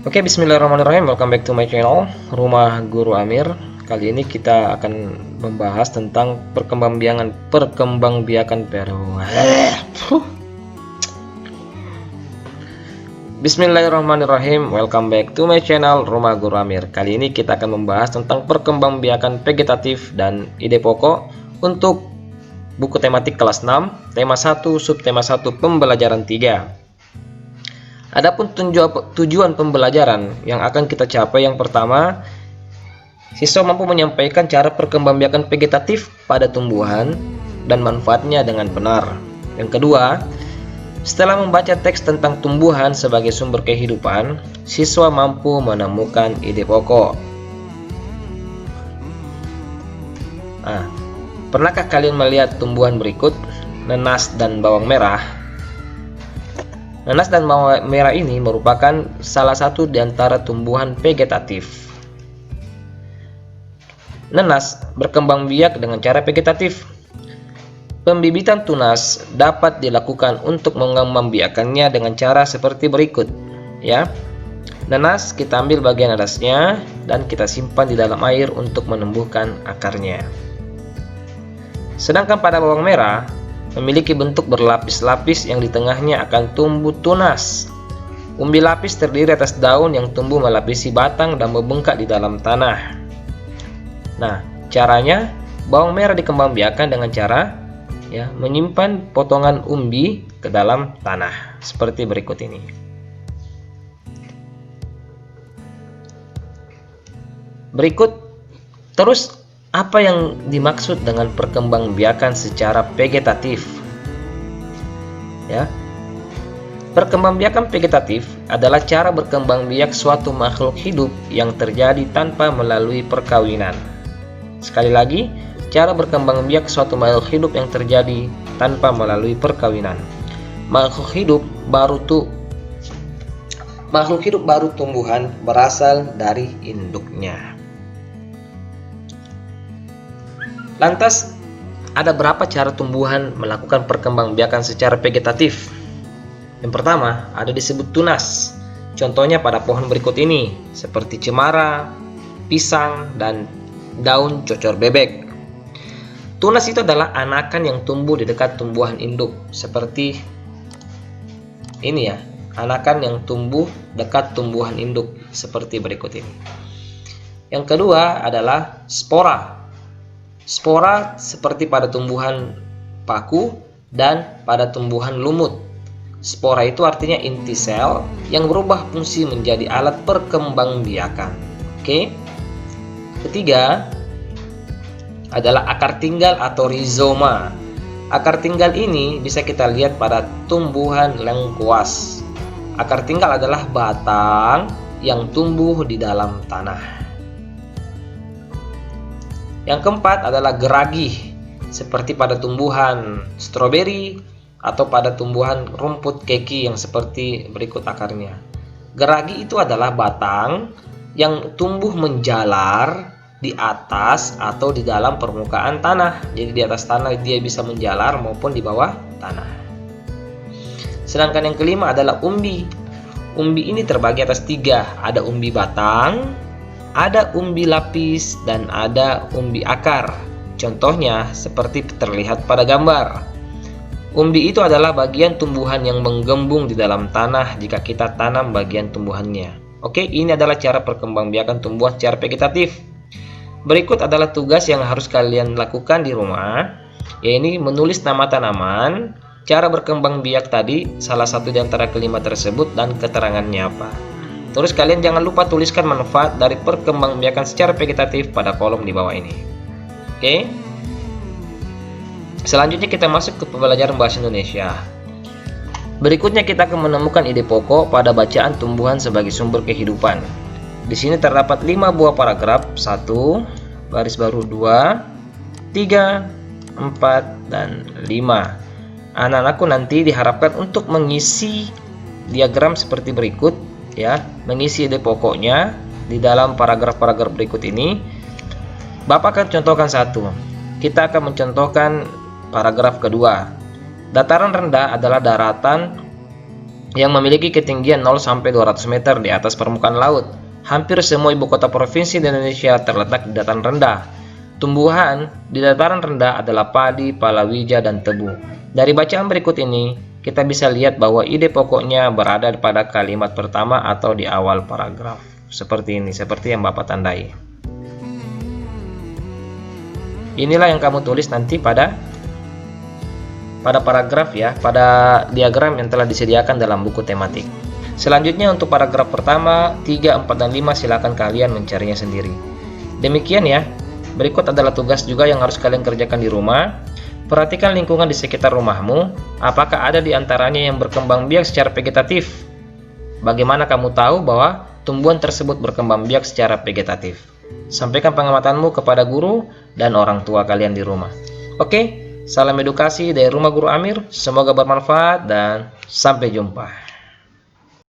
Oke, bismillahirrahmanirrahim. Welcome back to my channel, Rumah Guru Amir. Kali ini kita akan membahas tentang perkembangbiakan Bismillahirrahmanirrahim. Welcome back to my channel, Rumah Guru Amir. Kali ini kita akan membahas tentang perkembangbiakan vegetatif dan ide pokok untuk buku tematik kelas 6, tema 1, subtema 1, pembelajaran 3. Adapun tujuan pembelajaran yang akan kita capai, yang pertama, siswa mampu menyampaikan cara perkembangbiakan vegetatif pada tumbuhan dan manfaatnya dengan benar. Yang kedua, setelah membaca teks tentang tumbuhan sebagai sumber kehidupan, siswa mampu menemukan ide pokok. Pernahkah kalian melihat tumbuhan berikut? Nanas dan bawang merah. Nanas dan bawang merah ini merupakan salah satu di antara tumbuhan vegetatif. Nanas berkembang biak dengan cara vegetatif. Pembibitan tunas dapat dilakukan untuk mengembangbiakannya dengan cara seperti berikut, ya. Nanas kita ambil bagian atasnya dan kita simpan di dalam air untuk menumbuhkan akarnya. Sedangkan pada bawang merah memiliki bentuk berlapis-lapis yang di tengahnya akan tumbuh tunas. Umbi lapis terdiri atas daun yang tumbuh melapisi batang dan membengkak di dalam tanah. Nah, caranya bawang merah dikembangbiakan dengan cara menyimpan potongan umbi ke dalam tanah seperti berikut ini. Berikut terus, apa yang dimaksud dengan perkembangbiakan secara vegetatif? Perkembangbiakan vegetatif adalah cara berkembang biak suatu makhluk hidup yang terjadi tanpa melalui perkawinan. Sekali lagi, cara berkembang biak suatu makhluk hidup yang terjadi tanpa melalui perkawinan. Makhluk hidup baru tumbuhan berasal dari induknya. Lantas, ada berapa cara tumbuhan melakukan perkembangbiakan secara vegetatif? Yang pertama, ada disebut tunas. Contohnya pada pohon berikut ini, seperti cemara, pisang, dan daun cocor bebek. Tunas itu adalah anakan yang tumbuh di dekat tumbuhan induk, seperti ini ya, anakan yang tumbuh dekat tumbuhan induk seperti berikut ini. Yang kedua adalah spora. Spora seperti pada tumbuhan paku dan pada tumbuhan lumut. Spora itu artinya inti sel yang berubah fungsi menjadi alat perkembangbiakan. Oke. Ketiga adalah akar tinggal atau rizoma. Akar tinggal ini bisa kita lihat pada tumbuhan lengkuas. Akar tinggal adalah batang yang tumbuh di dalam tanah. Yang keempat adalah geragi, seperti pada tumbuhan stroberi atau pada tumbuhan rumput keki yang seperti berikut akarnya. Geragi itu adalah batang yang tumbuh menjalar di atas atau di dalam permukaan tanah. Jadi di atas tanah dia bisa menjalar maupun di bawah tanah. Sedangkan yang kelima adalah umbi. Umbi ini terbagi atas 3. Ada umbi batang, ada umbi lapis, dan ada umbi akar. Contohnya seperti terlihat pada gambar. Umbi itu adalah bagian tumbuhan yang menggembung di dalam tanah jika kita tanam bagian tumbuhannya. Oke, ini adalah cara perkembangbiakan tumbuhan secara vegetatif. Berikut adalah tugas yang harus kalian lakukan di rumah, yaitu menulis nama tanaman, cara berkembang biak tadi, salah satu di antara kelima tersebut, dan keterangannya apa. Terus kalian jangan lupa tuliskan manfaat dari perkembangbiakan secara vegetatif pada kolom di bawah ini. Oke. Selanjutnya kita masuk ke pembelajaran bahasa Indonesia. Berikutnya kita akan menemukan ide pokok pada bacaan tumbuhan sebagai sumber kehidupan. Di sini terdapat 5 buah paragraf, 1, baris baru 2, 3, 4, dan 5. Anak-anakku nanti diharapkan untuk mengisi diagram seperti berikut. Mengisi ide pokoknya di dalam paragraf-paragraf berikut ini. Bapak akan contohkan satu. Kita akan mencontohkan paragraf kedua. Dataran rendah adalah daratan yang memiliki ketinggian 0 sampai 200 meter di atas permukaan laut. Hampir semua ibu kota provinsi di Indonesia terletak di dataran rendah. Tumbuhan di dataran rendah adalah padi, palawija, dan tebu. Dari bacaan berikut ini, kita bisa lihat bahwa ide pokoknya berada pada kalimat pertama atau di awal paragraf. Seperti ini, seperti yang Bapak tandai. Inilah yang kamu tulis nanti pada paragraf ya, pada diagram yang telah disediakan dalam buku tematik. Selanjutnya untuk paragraf pertama, 3, 4, dan 5 silakan kalian mencarinya sendiri. Demikian ya. Berikut adalah tugas juga yang harus kalian kerjakan di rumah. Perhatikan lingkungan di sekitar rumahmu. Apakah ada di antaranya yang berkembang biak secara vegetatif? Bagaimana kamu tahu bahwa tumbuhan tersebut berkembang biak secara vegetatif? Sampaikan pengamatanmu kepada guru dan orang tua kalian di rumah. Oke, salam edukasi dari Rumah Guru Amir. Semoga bermanfaat dan sampai jumpa.